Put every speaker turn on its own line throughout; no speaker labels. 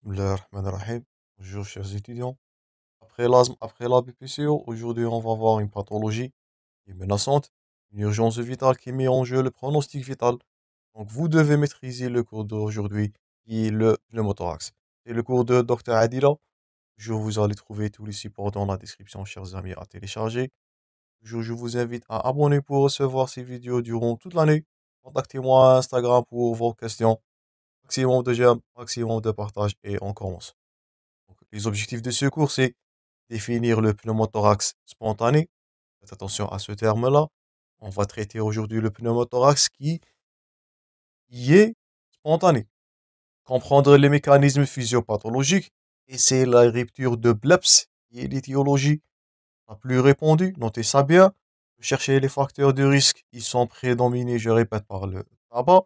Bismillahirrahmanirrahim. Bonjour chers étudiants. Après la BPCO, aujourd'hui on va voir une pathologie qui est menaçante, une urgence vitale qui met en jeu le pronostic vital. Donc vous devez maîtriser le cours d'aujourd'hui qui est le pneumothorax. C'est le cours de Dr Adila. Vous allez trouver tous les supports dans la description, chers amis, à télécharger. Je vous invite à abonner pour recevoir ces vidéos durant toute l'année. Contactez-moi à Instagram pour vos questions. Maximum de j'aime, maximum de partage et on commence. Donc, les objectifs de ce cours, c'est définir le pneumothorax spontané. Faites attention à ce terme-là. On va traiter aujourd'hui le pneumothorax qui est spontané. Comprendre les mécanismes physiopathologiques. Et c'est la rupture de Bleps qui est l'étiologie la plus répandue. Notez ça bien. Chercher les facteurs de risque. Ils sont prédominés, je répète, par le tabac.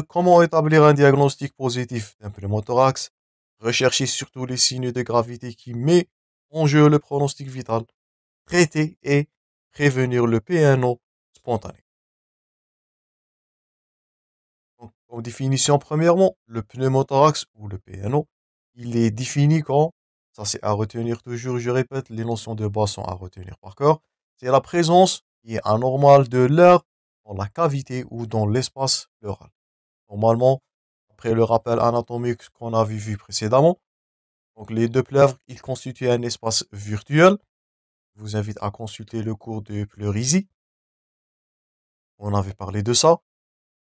Comment établir un diagnostic positif d'un pneumothorax. Rechercher surtout les signes de gravité qui mettent en jeu le pronostic vital. Traiter et prévenir le PNO spontané. Donc, en définition, premièrement, le pneumothorax ou le PNO, il est défini quand, ça c'est à retenir toujours, je répète, les notions de base sont à retenir par cœur, c'est la présence qui est anormale de l'air dans la cavité ou dans l'espace pleural. Normalement, après le rappel anatomique qu'on avait vu précédemment, donc les deux plèvres, ils constituent un espace virtuel. Je vous invite à consulter le cours de pleurésie. On avait parlé de ça.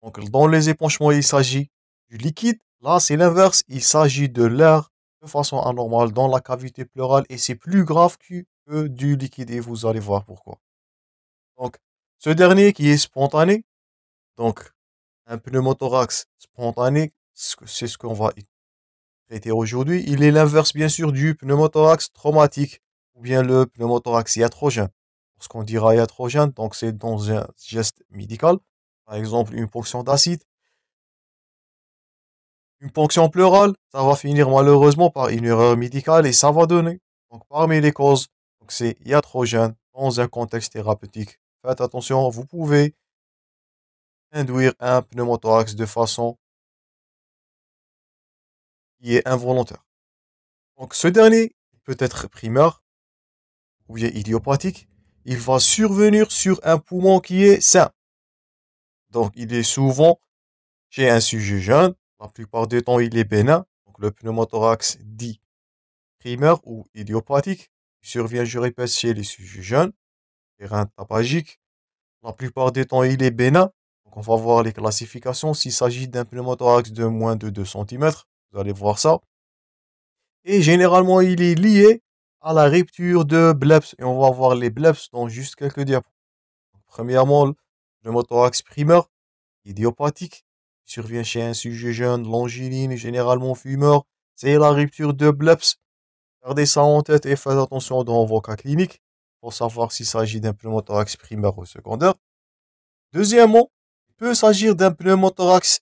Donc dans les épanchements, il s'agit du liquide. Là, c'est l'inverse. Il s'agit de l'air de façon anormale dans la cavité pleurale et c'est plus grave que du liquide et vous allez voir pourquoi. Donc, ce dernier qui est spontané, donc un pneumothorax spontané, c'est ce qu'on va traité aujourd'hui, il est l'inverse bien sûr du pneumothorax traumatique ou bien le pneumothorax iatrogène. Lorsqu'on dira iatrogène, donc c'est dans un geste médical, par exemple une ponction d'acide, une ponction pleurale, ça va finir malheureusement par une erreur médicale et ça va donner. Donc parmi les causes, donc c'est iatrogène dans un contexte thérapeutique. Faites attention, vous pouvez induire un pneumothorax de façon qui est involontaire. Donc ce dernier peut être primaire ou bien idiopathique, il va survenir sur un poumon qui est sain. Donc, il est souvent chez un sujet jeune. La plupart du temps, il est bénin. Donc, le pneumothorax dit primaire ou idiopathique survient, je répète, chez les sujets jeunes, terrain tabagique. La plupart du temps, il est bénin. Donc, on va voir les classifications. S'il s'agit d'un pneumothorax de moins de 2 cm, vous allez voir ça. Et généralement, il est lié à la rupture de bleps. Et on va voir les bleps dans juste quelques diapos. Premièrement, le pneumothorax primaire, idiopathique, survient chez un sujet jeune, longiligne, généralement fumeur. C'est la rupture de bleps. Gardez ça en tête et faites attention dans vos cas cliniques pour savoir s'il s'agit d'un pneumothorax primaire ou secondaire. Deuxièmement, il peut s'agir d'un pneumothorax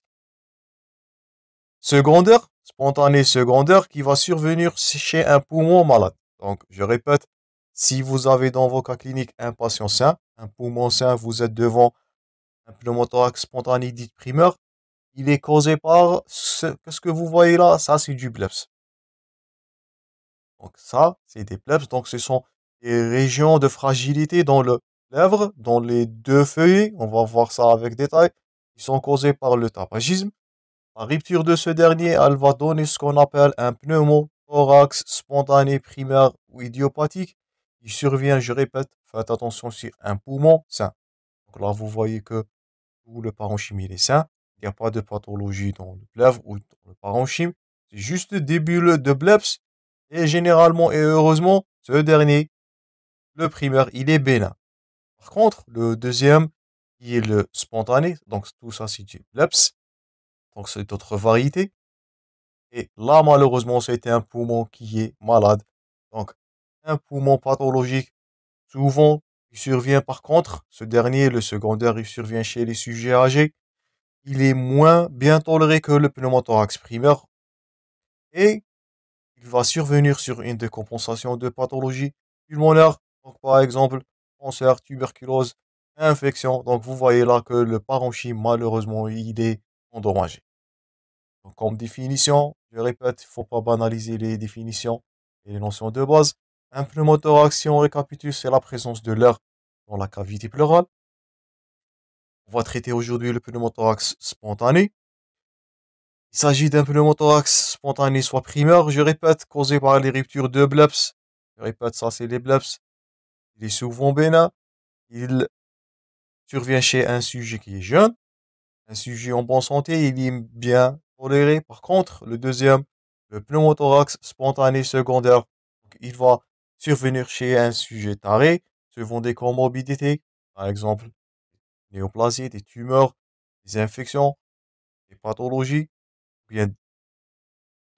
secondaire, spontané secondaire, qui va survenir chez un poumon malade. Donc, je répète, si vous avez dans vos cas cliniques un patient sain, un poumon sain, vous êtes devant un pneumothorax spontané dit primaire, il est causé par ce que vous voyez là, ça c'est du bleps. Donc ça, c'est des bleps, donc ce sont des régions de fragilité dans le lèvre, dans les deux feuillets, on va voir ça avec détail, qui sont causés par le tabagisme. La rupture de ce dernier, elle va donner ce qu'on appelle un pneumothorax spontané primaire ou idiopathique. Il survient, je répète, faites attention sur un poumon sain. Donc là, vous voyez que tout le parenchyme est sain. Il n'y a pas de pathologie dans le plèvre ou dans le parenchyme. C'est juste des bulles de bleps. Et généralement et heureusement, ce dernier, le primaire, il est bénin. Par contre, le deuxième, qui est le spontané, donc tout ça c'est du bleps. Donc c'est d'autres variétés. Et là, malheureusement, c'était un poumon qui est malade. Donc, un poumon pathologique, souvent, il survient par contre, ce dernier, le secondaire, il survient chez les sujets âgés. Il est moins bien toléré que le pneumothorax primaire. Et il va survenir sur une décompensation de pathologies pulmonaires. Donc, par exemple, cancer, tuberculose, infection. Donc, vous voyez là que le parenchyme, malheureusement, il est endommagé. Donc, comme définition, je répète, il ne faut pas banaliser les définitions et les notions de base. Un pneumothorax, si on récapitule, c'est la présence de l'air dans la cavité pleurale. On va traiter aujourd'hui le pneumothorax spontané. Il s'agit d'un pneumothorax spontané, soit primaire, je répète, causé par les ruptures de bleps. Je répète, ça c'est les bleps. Il est souvent bénin. Il survient chez un sujet qui est jeune, un sujet en bonne santé, il est bien toléré. Par contre, le deuxième, le pneumothorax spontané secondaire, donc, il va survenir chez un sujet taré, selon des comorbidités, par exemple, néoplasie, des tumeurs, des infections, des pathologies, ou bien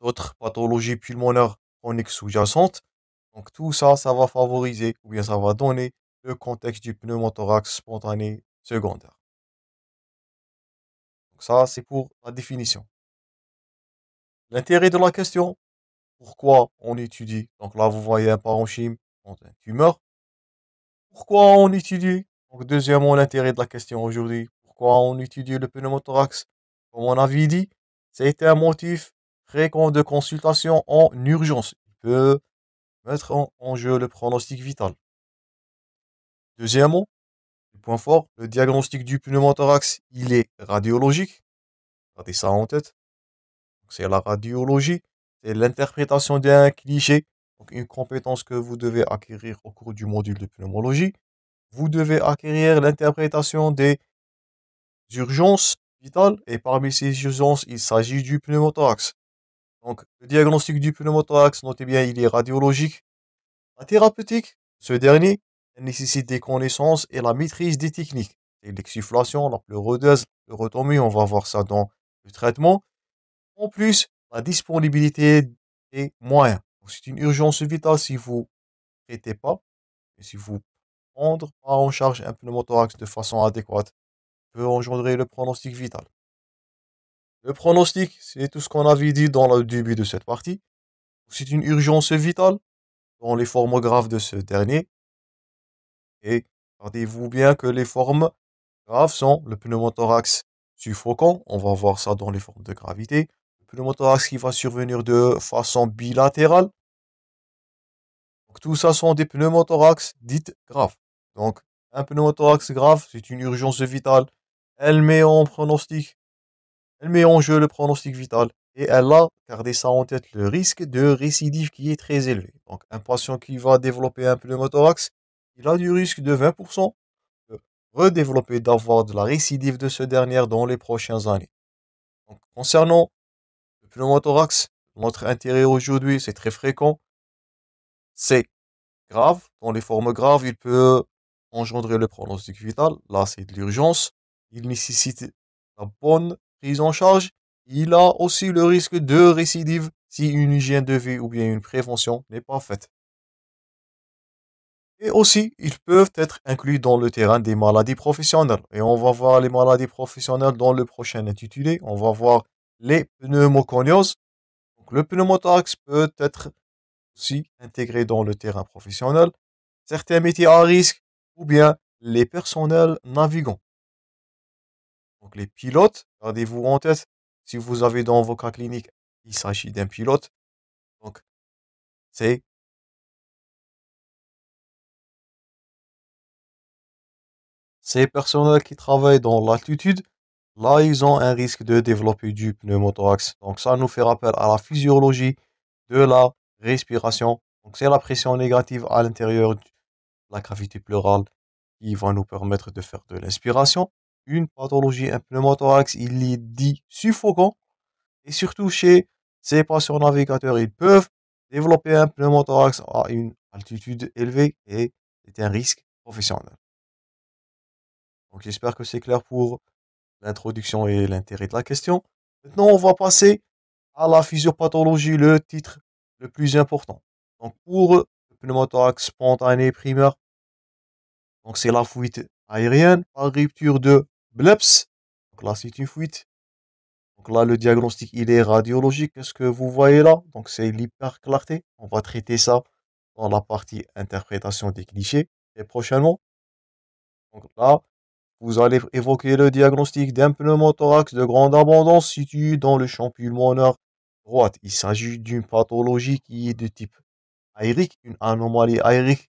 d'autres pathologies pulmonaires chroniques sous-jacentes. Donc tout ça, ça va favoriser, ou bien ça va donner le contexte du pneumothorax spontané secondaire. Donc ça, c'est pour la définition. L'intérêt de la question, pourquoi on étudie, donc là vous voyez un parenchyme, donc une tumeur, pourquoi on étudie, donc deuxièmement l'intérêt de la question aujourd'hui, pourquoi on étudie le pneumothorax, comme on avait dit, c'est un motif fréquent de consultation en urgence. Il peut mettre en jeu le pronostic vital. Deuxièmement, le point fort, le diagnostic du pneumothorax, il est radiologique. Gardez ça en tête. C'est la radiologie, c'est l'interprétation d'un cliché, donc une compétence que vous devez acquérir au cours du module de pneumologie. Vous devez acquérir l'interprétation des urgences vitales et parmi ces urgences, il s'agit du pneumothorax. Donc, le diagnostic du pneumothorax, notez bien, il est radiologique. La thérapeutique, ce dernier, nécessite des connaissances et la maîtrise des techniques. Et l'exsufflation, la pleurodèse, le retomie, on va voir ça dans le traitement. En plus, la disponibilité des moyens. C'est une urgence vitale si vous ne traitez pas et si vous prendre pas en charge un pneumothorax de façon adéquate peut engendrer le pronostic vital. Le pronostic, c'est tout ce qu'on avait dit dans le début de cette partie. C'est une urgence vitale dans les formes graves de ce dernier. Et gardez-vous bien que les formes graves sont le pneumothorax suffocant, on va voir ça dans les formes de gravité. Le pneumothorax qui va survenir de façon bilatérale. Donc tout ça sont des pneumothorax dites graves. Donc un pneumothorax grave, c'est une urgence vitale. Elle met en pronostic, elle met en jeu le pronostic vital. Et elle a, gardez ça en tête, le risque de récidive qui est très élevé. Donc un patient qui va développer un pneumothorax, il a du risque de 20% de redévelopper, d'avoir de la récidive de ce dernier dans les prochaines années. Donc, concernant le pneumothorax, notre intérêt aujourd'hui, c'est très fréquent, c'est grave. Dans les formes graves, il peut engendrer le pronostic vital. Là, c'est de l'urgence. Il nécessite la bonne prise en charge. Il a aussi le risque de récidive si une hygiène de vie ou bien une prévention n'est pas faite. Et aussi, ils peuvent être inclus dans le terrain des maladies professionnelles. Et on va voir les maladies professionnelles dans le prochain intitulé. On va voir les pneumoconioses. Donc, le pneumothorax peut être aussi intégré dans le terrain professionnel. Certains métiers à risque ou bien les personnels navigants. Donc, les pilotes, gardez-vous en tête, si vous avez dans vos cas cliniques, il s'agit d'un pilote. Donc, c'est ces personnels qui travaillent dans l'altitude. Là, ils ont un risque de développer du pneumothorax. Donc, ça nous fait rappel à la physiologie de la respiration. Donc, c'est la pression négative à l'intérieur de la cavité pleurale qui va nous permettre de faire de l'inspiration. Une pathologie, un pneumothorax, il est dit suffocant. Et surtout chez ces patients navigateurs, ils peuvent développer un pneumothorax à une altitude élevée et c'est un risque professionnel. Donc, j'espère que c'est clair pour l'introduction et l'intérêt de la question. Maintenant, on va passer à la physiopathologie, le titre le plus important. Donc, pour le pneumothorax spontané primaire, donc c'est la fuite aérienne par rupture de bleps. Donc là, c'est une fuite. Donc là, le diagnostic, il est radiologique. Qu'est-ce que vous voyez là? Donc c'est l'hyperclarté. On va traiter ça dans la partie interprétation des clichés et prochainement. Donc là, vous allez évoquer le diagnostic d'un pneumothorax de grande abondance situé dans le champ pulmonaire droit. Il s'agit d'une pathologie qui est de type aérique, une anomalie aérique.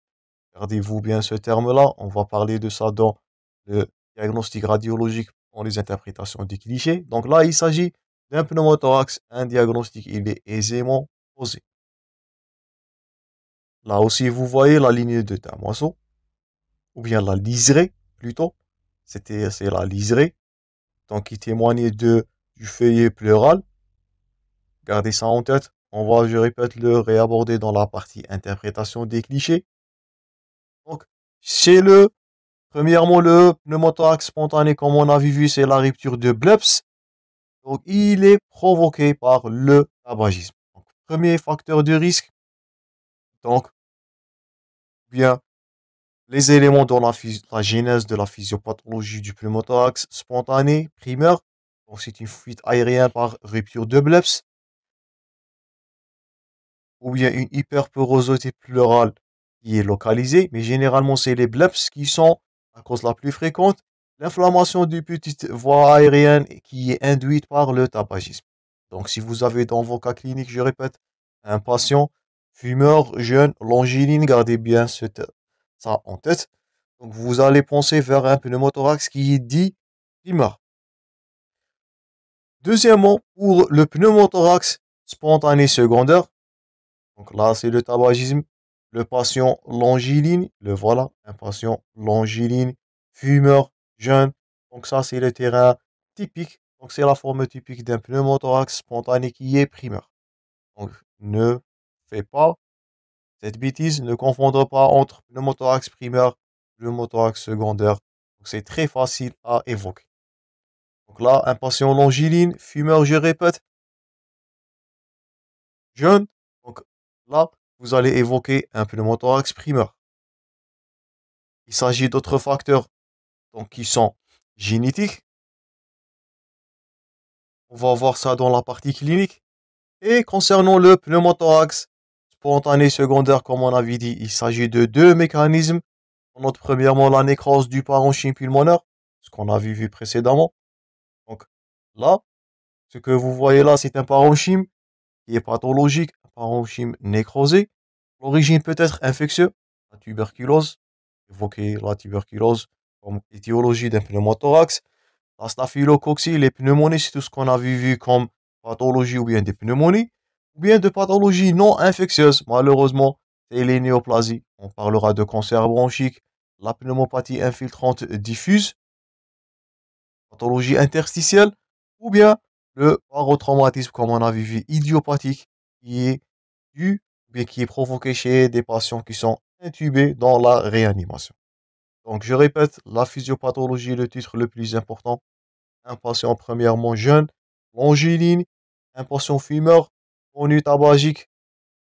Gardez-vous bien ce terme-là. On va parler de ça dans le diagnostic radiologique dans les interprétations des clichés. Donc là, il s'agit d'un pneumothorax. Un diagnostic, il est aisément posé. Là aussi, vous voyez la ligne de Tamoiseau, ou bien la liserée plutôt. C'est la liserée, donc qui témoignait du feuillet pleural. Gardez ça en tête. On va, je répète, le réaborder dans la partie interprétation des clichés. Donc, chez premièrement, le pneumothorax spontané, comme on a vu, c'est la rupture de Bleps. Donc, il est provoqué par le tabagisme. Donc, premier facteur de risque. Donc, bien, les éléments dans la genèse de la physiopathologie du pneumothorax spontané primaire. Donc, c'est une fuite aérienne par rupture de Bleps, ou bien une hyperporosité pleurale qui est localisée, mais généralement, c'est les bleps qui sont la cause la plus fréquente. L'inflammation des petites voies aériennes qui est induite par le tabagisme. Donc, si vous avez dans vos cas cliniques, je répète, un patient fumeur, jeune, longiligne, gardez bien ça en tête. Donc, vous allez penser vers un pneumothorax qui est dit primaire. Deuxièmement, pour le pneumothorax spontané secondaire, donc là, c'est le tabagisme. Le patient longiligne, le voilà, un patient longiligne, fumeur, jeune. Donc ça, c'est le terrain typique. Donc c'est la forme typique d'un pneumothorax spontané qui est primaire. Donc ne fais pas cette bêtise, ne confondre pas entre pneumothorax primaire et pneumothorax secondaire. Donc c'est très facile à évoquer. Donc là, un patient longiligne, fumeur, je répète, jeune. Donc là, vous allez évoquer un pneumothorax primaire. Il s'agit d'autres facteurs donc, qui sont génétiques. On va voir ça dans la partie clinique. Et concernant le pneumothorax spontané secondaire, comme on avait dit, il s'agit de deux mécanismes. On note premièrement la nécrose du parenchyme pulmonaire, ce qu'on avait vu précédemment. Donc là, ce que vous voyez là, c'est un parenchyme qui est pathologique, un parenchyme nécrosé. L'origine peut être infectieuse, la tuberculose. Évoquer la tuberculose comme étiologie d'un pneumothorax. La staphylococcie, les pneumonies, c'est tout ce qu'on a vu comme pathologie ou bien des pneumonies, ou bien de pathologies non infectieuses. Malheureusement, c'est les néoplasies. On parlera de cancer bronchique, la pneumopathie infiltrante diffuse, pathologie interstitielle, ou bien le parotraumatisme, comme on a vu, idiopathique, qui est dû, ou bien qui est provoqué chez des patients qui sont intubés dans la réanimation. Donc, je répète, la physiopathologie est le titre le plus important. Un patient premièrement jeune, longiligne, un patient fumeur, connu tabagique.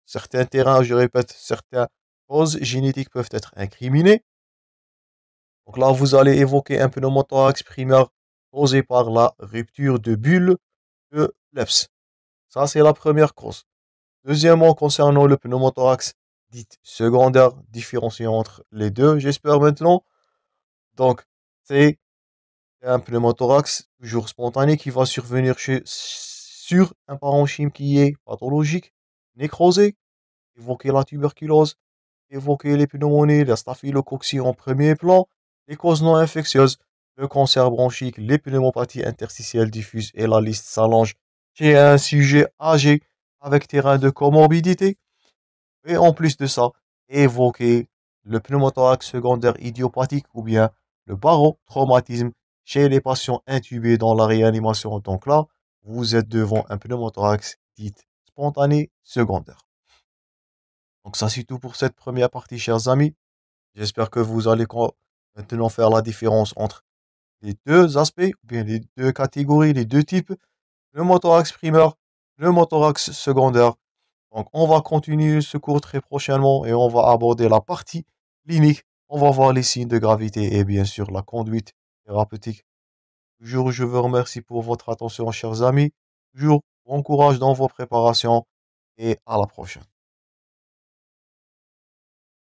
Certains terrains, je répète, certaines causes génétiques peuvent être incriminées. Donc là, vous allez évoquer un pneumothorax primaire causé par la rupture de bulle de Leps. Ça, c'est la première cause. Deuxièmement, concernant le pneumothorax dit secondaire, différenciant entre les deux, j'espère maintenant. Donc, c'est un pneumothorax toujours spontané qui va survenir sur un parenchyme qui est pathologique, nécrosé, évoquer la tuberculose, évoquer les pneumonies, la staphylococcie en premier plan, les causes non infectieuses, le cancer bronchique, les pneumopathies interstitielles diffuses et la liste s'allonge chez un sujet âgé avec terrain de comorbidité. Et en plus de ça, évoquer le pneumothorax secondaire idiopathique ou bien le barotraumatisme chez les patients intubés dans la réanimation. Donc là, vous êtes devant un pneumothorax dit spontané secondaire. Donc ça, c'est tout pour cette première partie, chers amis. J'espère que vous allez maintenant faire la différence entre les deux aspects, ou bien les deux catégories, les deux types, pneumothorax primaire, pneumothorax secondaire. Donc, on va continuer ce cours très prochainement et on va aborder la partie clinique. On va voir les signes de gravité et bien sûr la conduite thérapeutique. Toujours, je vous remercie pour votre attention, chers amis. Toujours, bon courage dans vos préparations et à la prochaine.